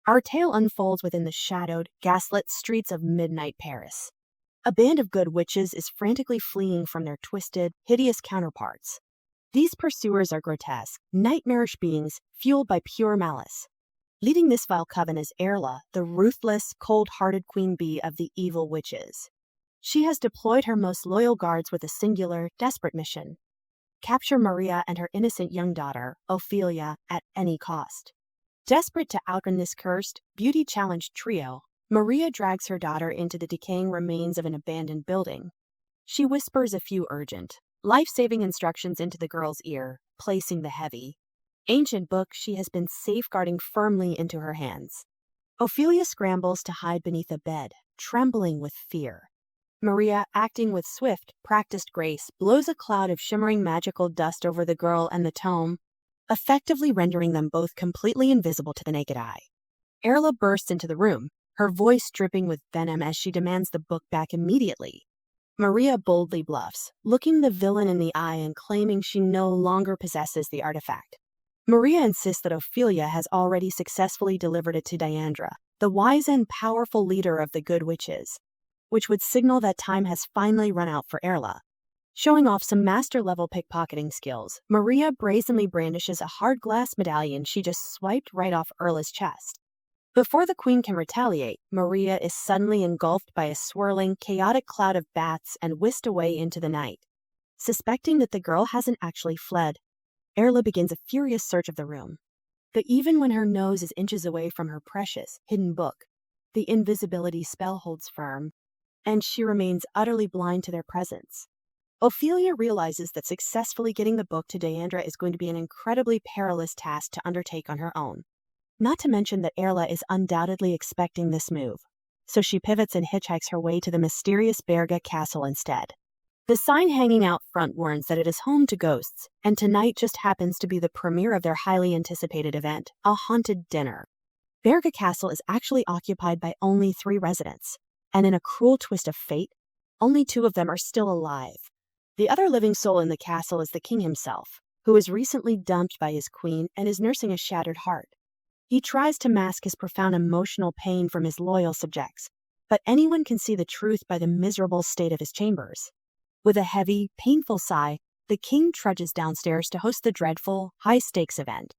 Our tale unfolds within the shadowed, gaslit streets of midnight Paris. A band of good witches is frantically fleeing from their twisted, hideous counterparts. These pursuers are grotesque, nightmarish beings fueled by pure malice. Leading this vile coven is Erla, the ruthless, cold-hearted queen bee of the evil witches. She has deployed her most loyal guards with a singular, desperate mission: capture Maria and her innocent young daughter, Ophelia, at any cost. Desperate to outrun this cursed, beauty-challenged trio, Maria drags her daughter into the decaying remains of an abandoned building. She whispers a few urgent, life-saving instructions into the girl's ear, placing the heavy, ancient book she has been safeguarding firmly into her hands. Ophelia scrambles to hide beneath a bed, trembling with fear. Maria, acting with swift, practiced grace, blows a cloud of shimmering magical dust over the girl and the tome, effectively rendering them both completely invisible to the naked eye. Erla bursts into the room, her voice dripping with venom as she demands the book back immediately. Maria boldly bluffs, looking the villain in the eye and claiming she no longer possesses the artifact. Maria insists that Ophelia has already successfully delivered it to Diandra, the wise and powerful leader of the good witches, which would signal that time has finally run out for Erla. Showing off some master-level pickpocketing skills, Maria brazenly brandishes a hard glass medallion she just swiped right off Erla's chest. Before the queen can retaliate, Maria is suddenly engulfed by a swirling, chaotic cloud of bats and whisked away into the night. Suspecting that the girl hasn't actually fled, Erla begins a furious search of the room. But even when her nose is inches away from her precious, hidden book, the invisibility spell holds firm, and she remains utterly blind to their presence. Ophelia realizes that successfully getting the book to Diandra is going to be an incredibly perilous task to undertake on her own. Not to mention that Erla is undoubtedly expecting this move, so she pivots and hitchhikes her way to the mysterious Berga castle instead. The sign hanging out front warns that it is home to ghosts, and tonight just happens to be the premiere of their highly anticipated event, a haunted dinner. Berga Castle is actually occupied by only 3 residents, and in a cruel twist of fate, only 2 of them are still alive. The other living soul in the castle is the king himself, who was recently dumped by his queen and is nursing a shattered heart. He tries to mask his profound emotional pain from his loyal subjects, but anyone can see the truth by the miserable state of his chambers. With a heavy, painful sigh, the king trudges downstairs to host the dreadful, high-stakes event.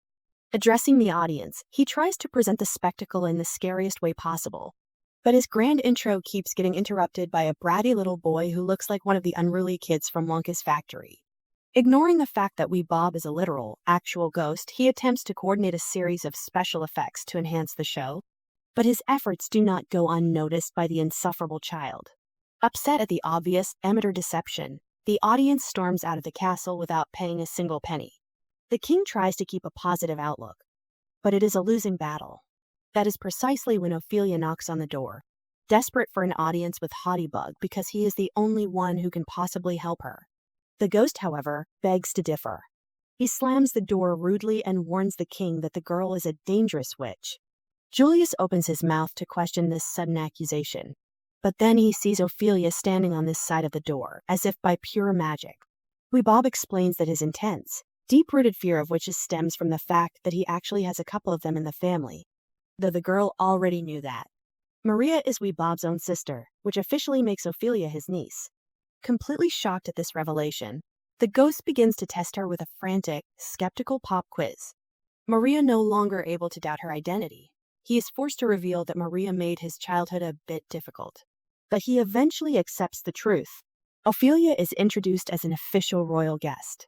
Addressing the audience, he tries to present the spectacle in the scariest way possible, but his grand intro keeps getting interrupted by a bratty little boy who looks like one of the unruly kids from Wonka's factory. Ignoring the fact that Wee Bob is a literal, actual ghost, he attempts to coordinate a series of special effects to enhance the show, but his efforts do not go unnoticed by the insufferable child. Upset at the obvious amateur deception, the audience storms out of the castle without paying a single penny. The king tries to keep a positive outlook, but it is a losing battle. That is precisely when Ophelia knocks on the door, desperate for an audience with Haughty Bug because he is the only one who can possibly help her. The ghost, however, begs to differ. He slams the door rudely and warns the king that the girl is a dangerous witch. Julius opens his mouth to question this sudden accusation, but then he sees Ophelia standing on this side of the door, as if by pure magic. Wee Bob explains that his intense, deep-rooted fear of witches stems from the fact that he actually has a couple of them in the family, though the girl already knew that. Maria is Wee Bob's own sister, which officially makes Ophelia his niece. Completely shocked at this revelation, the ghost begins to test her with a frantic, skeptical pop quiz. Maria no longer able to doubt her identity, he is forced to reveal that Maria made his childhood a bit difficult. But he eventually accepts the truth. Ophelia is introduced as an official royal guest.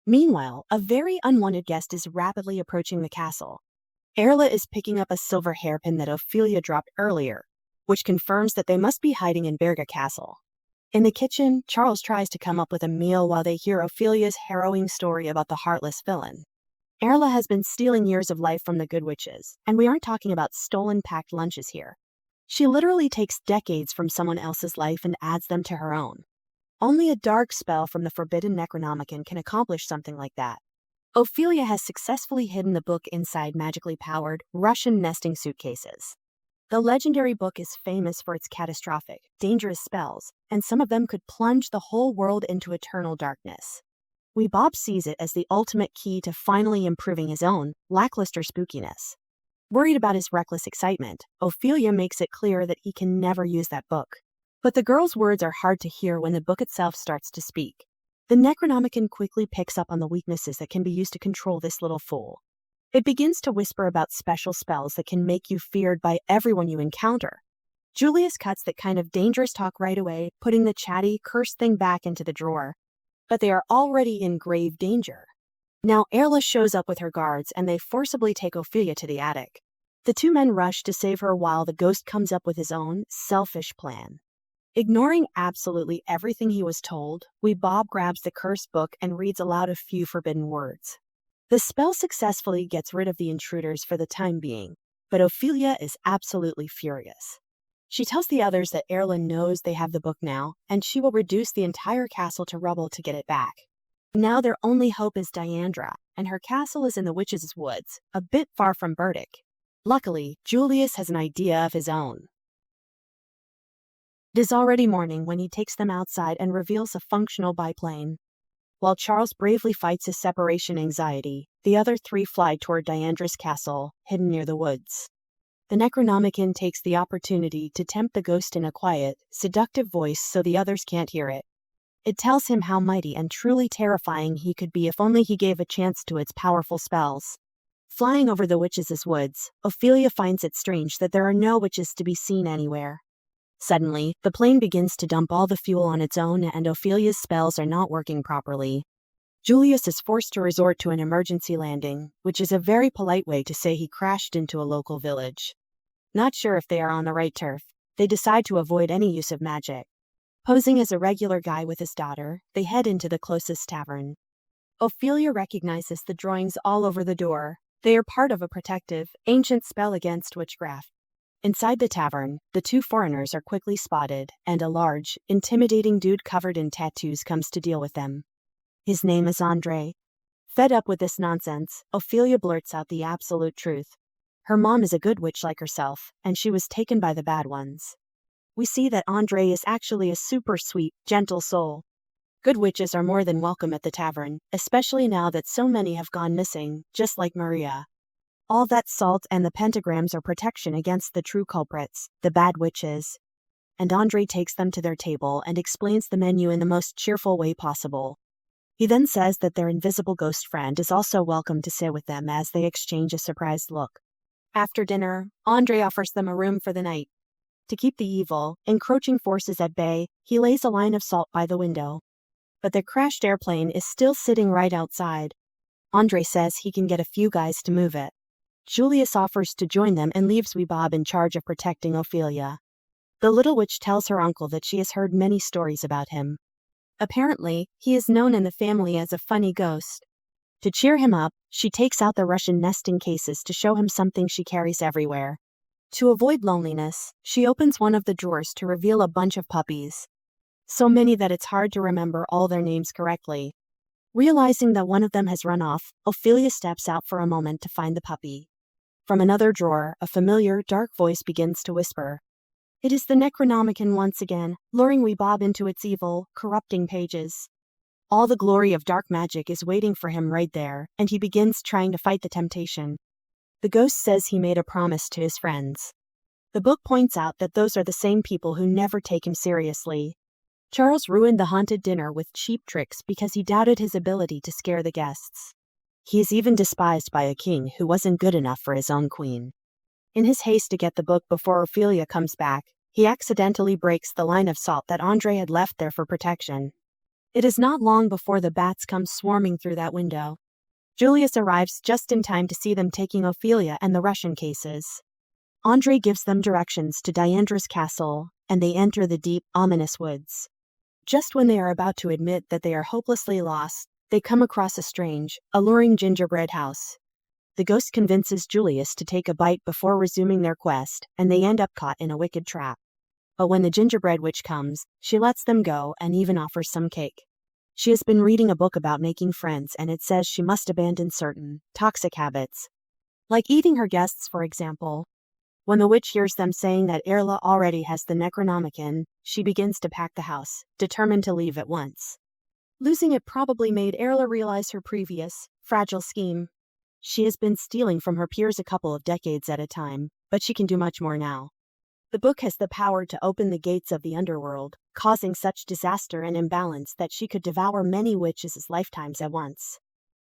Meanwhile, a very unwanted guest is rapidly approaching the castle. Erla is picking up a silver hairpin that Ophelia dropped earlier, which confirms that they must be hiding in Berga Castle. In the kitchen, Charles tries to come up with a meal while they hear Ophelia's harrowing story about the heartless villain. Erla has been stealing years of life from the good witches, and we aren't talking about stolen packed lunches here. She literally takes decades from someone else's life and adds them to her own. Only a dark spell from the forbidden Necronomicon can accomplish something like that. Ophelia has successfully hidden the book inside magically powered, Russian nesting suitcases. The legendary book is famous for its catastrophic, dangerous spells, and some of them could plunge the whole world into eternal darkness. Wee Bob sees it as the ultimate key to finally improving his own lackluster spookiness. Worried about his reckless excitement, Ophelia makes it clear that he can never use that book. But the girl's words are hard to hear when the book itself starts to speak. The Necronomicon quickly picks up on the weaknesses that can be used to control this little fool. It begins to whisper about special spells that can make you feared by everyone you encounter. Julius cuts that kind of dangerous talk right away, putting the chatty, cursed thing back into the drawer. But they are already in grave danger. Now Erla shows up with her guards and they forcibly take Ophelia to the attic. The two men rush to save her while the ghost comes up with his own, selfish plan. Ignoring absolutely everything he was told, Bob grabs the cursed book and reads aloud a few forbidden words. The spell successfully gets rid of the intruders for the time being, but Ophelia is absolutely furious. She tells the others that Erlen knows they have the book now, and she will reduce the entire castle to rubble to get it back. Now their only hope is Diandra, and her castle is in the Witches' Woods, a bit far from Burdick. Luckily, Julius has an idea of his own. It is already morning when he takes them outside and reveals a functional biplane. While Charles bravely fights his separation anxiety, the other three fly toward Diandra's castle, hidden near the woods. The Necronomicon takes the opportunity to tempt the ghost in a quiet, seductive voice so the others can't hear it. It tells him how mighty and truly terrifying he could be if only he gave a chance to its powerful spells. Flying over the Witches' Woods, Ophelia finds it strange that there are no witches to be seen anywhere. Suddenly, the plane begins to dump all the fuel on its own and Ophelia's spells are not working properly. Julius is forced to resort to an emergency landing, which is a very polite way to say he crashed into a local village. Not sure if they are on the right turf, they decide to avoid any use of magic. Posing as a regular guy with his daughter, they head into the closest tavern. Ophelia recognizes the drawings all over the door. They are part of a protective, ancient spell against witchcraft. Inside the tavern, the two foreigners are quickly spotted, and a large, intimidating dude covered in tattoos comes to deal with them. His name is Andre. Fed up with this nonsense, Ophelia blurts out the absolute truth. Her mom is a good witch like herself, and she was taken by the bad ones. We see that Andre is actually a super sweet, gentle soul. Good witches are more than welcome at the tavern, especially now that so many have gone missing, just like Maria. All that salt and the pentagrams are protection against the true culprits, the bad witches. And Andre takes them to their table and explains the menu in the most cheerful way possible. He then says that their invisible ghost friend is also welcome to sit with them as they exchange a surprised look. After dinner, Andre offers them a room for the night. To keep the evil, encroaching forces at bay, he lays a line of salt by the window. But the crashed airplane is still sitting right outside. Andre says he can get a few guys to move it. Julius offers to join them and leaves Bob in charge of protecting Ophelia. The little witch tells her uncle that she has heard many stories about him. Apparently, he is known in the family as a funny ghost. To cheer him up, she takes out the Russian nesting cases to show him something she carries everywhere. To avoid loneliness, she opens one of the drawers to reveal a bunch of puppies. So many that it's hard to remember all their names correctly. Realizing that one of them has run off, Ophelia steps out for a moment to find the puppy. From another drawer, a familiar, dark voice begins to whisper. It is the Necronomicon once again, luring Bob into its evil, corrupting pages. All the glory of dark magic is waiting for him right there, and he begins trying to fight the temptation. The ghost says he made a promise to his friends. The book points out that those are the same people who never take him seriously. Charles ruined the haunted dinner with cheap tricks because he doubted his ability to scare the guests. He is even despised by a king who wasn't good enough for his own queen. In his haste to get the book before Ophelia comes back, he accidentally breaks the line of salt that Andre had left there for protection. It is not long before the bats come swarming through that window. Julius arrives just in time to see them taking Ophelia and the Russian cases. Andre gives them directions to Diandra's castle, and they enter the deep, ominous woods. Just when they are about to admit that they are hopelessly lost, they come across a strange, alluring gingerbread house. The ghost convinces Julius to take a bite before resuming their quest, and they end up caught in a wicked trap. But when the gingerbread witch comes, she lets them go and even offers some cake. She has been reading a book about making friends and it says she must abandon certain, toxic habits. Like eating her guests, for example. When the witch hears them saying that Erla already has the Necronomicon, she begins to pack the house, determined to leave at once. Losing it probably made Erla realize her previous, fragile scheme. She has been stealing from her peers a couple of decades at a time, but she can do much more now. The book has the power to open the gates of the underworld, causing such disaster and imbalance that she could devour many witches' lifetimes at once.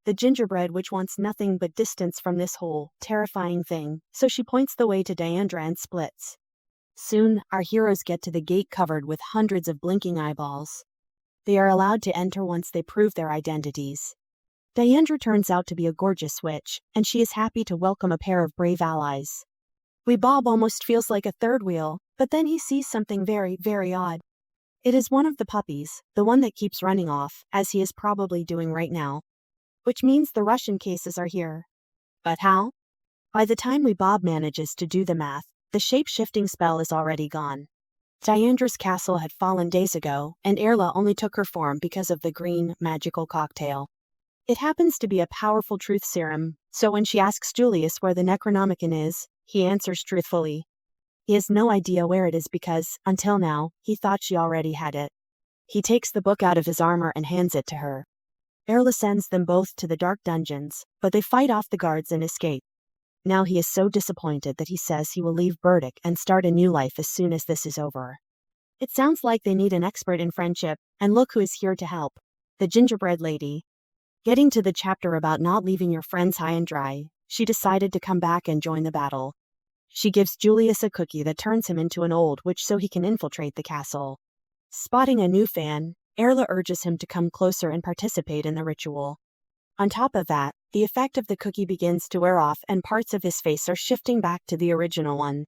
The gingerbread witch wants nothing but distance from this whole terrifying thing, so she points the way to Diandra and splits. Soon, our heroes get to the gate covered with hundreds of blinking eyeballs. They are allowed to enter once they prove their identities. Diandra turns out to be a gorgeous witch, and she is happy to welcome a pair of brave allies. Wee Bob almost feels like a third wheel, but then he sees something very, very odd. It is one of the puppies, the one that keeps running off, as he is probably doing right now. Which means the Russian cases are here. But how? By the time Wee Bob manages to do the math, the shape-shifting spell is already gone. Diandra's castle had fallen days ago, and Erla only took her form because of the green, magical cocktail. It happens to be a powerful truth serum, so when she asks Julius where the Necronomicon is, he answers truthfully. He has no idea where it is because, until now, he thought she already had it. He takes the book out of his armor and hands it to her. Erla sends them both to the dark dungeons, but they fight off the guards and escape. Now he is so disappointed that he says he will leave Burdick and start a new life as soon as this is over. It sounds like they need an expert in friendship, and look who is here to help. The gingerbread lady. Getting to the chapter about not leaving your friends high and dry, she decided to come back and join the battle. She gives Julius a cookie that turns him into an old witch so he can infiltrate the castle. Spotting a new fan, Erla urges him to come closer and participate in the ritual. On top of that, the effect of the cookie begins to wear off and parts of his face are shifting back to the original one.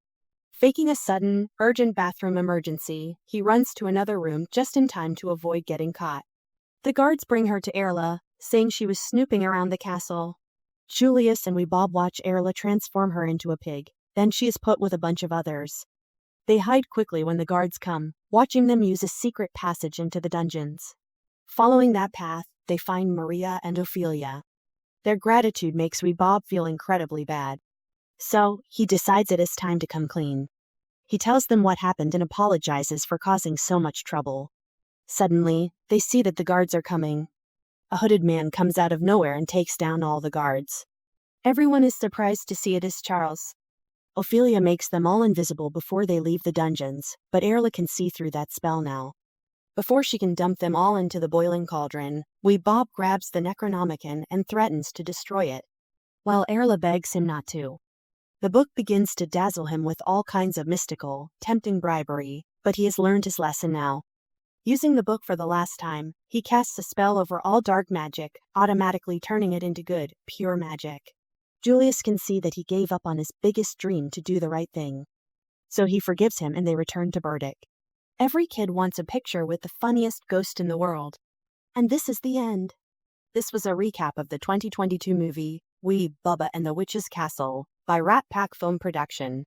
Faking a sudden, urgent bathroom emergency, he runs to another room just in time to avoid getting caught. The guards bring her to Erla, saying she was snooping around the castle. Julius and Wee Bob watch Erla transform her into a pig, then she is put with a bunch of others. They hide quickly when the guards come, watching them use a secret passage into the dungeons. Following that path, they find Maria and Ophelia. Their gratitude makes Wee Bob feel incredibly bad. So, he decides it is time to come clean. He tells them what happened and apologizes for causing so much trouble. Suddenly, they see that the guards are coming. A hooded man comes out of nowhere and takes down all the guards. Everyone is surprised to see it is Charles. Ophelia makes them all invisible before they leave the dungeons, but Erla can see through that spell now. Before she can dump them all into the boiling cauldron, Wee Bob grabs the Necronomicon and threatens to destroy it, while Erla begs him not to. The book begins to dazzle him with all kinds of mystical, tempting bribery, but he has learned his lesson now. Using the book for the last time, he casts a spell over all dark magic, automatically turning it into good, pure magic. Julius can see that he gave up on his biggest dream to do the right thing. So he forgives him and they return to Burdick. Every kid wants a picture with the funniest ghost in the world. And this is the end. This was a recap of the 2022 movie, Wee Bubba and the Witch's Castle, by Rat Pack Film Production.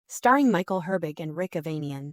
Starring Michael Herbig and Rick Avanian.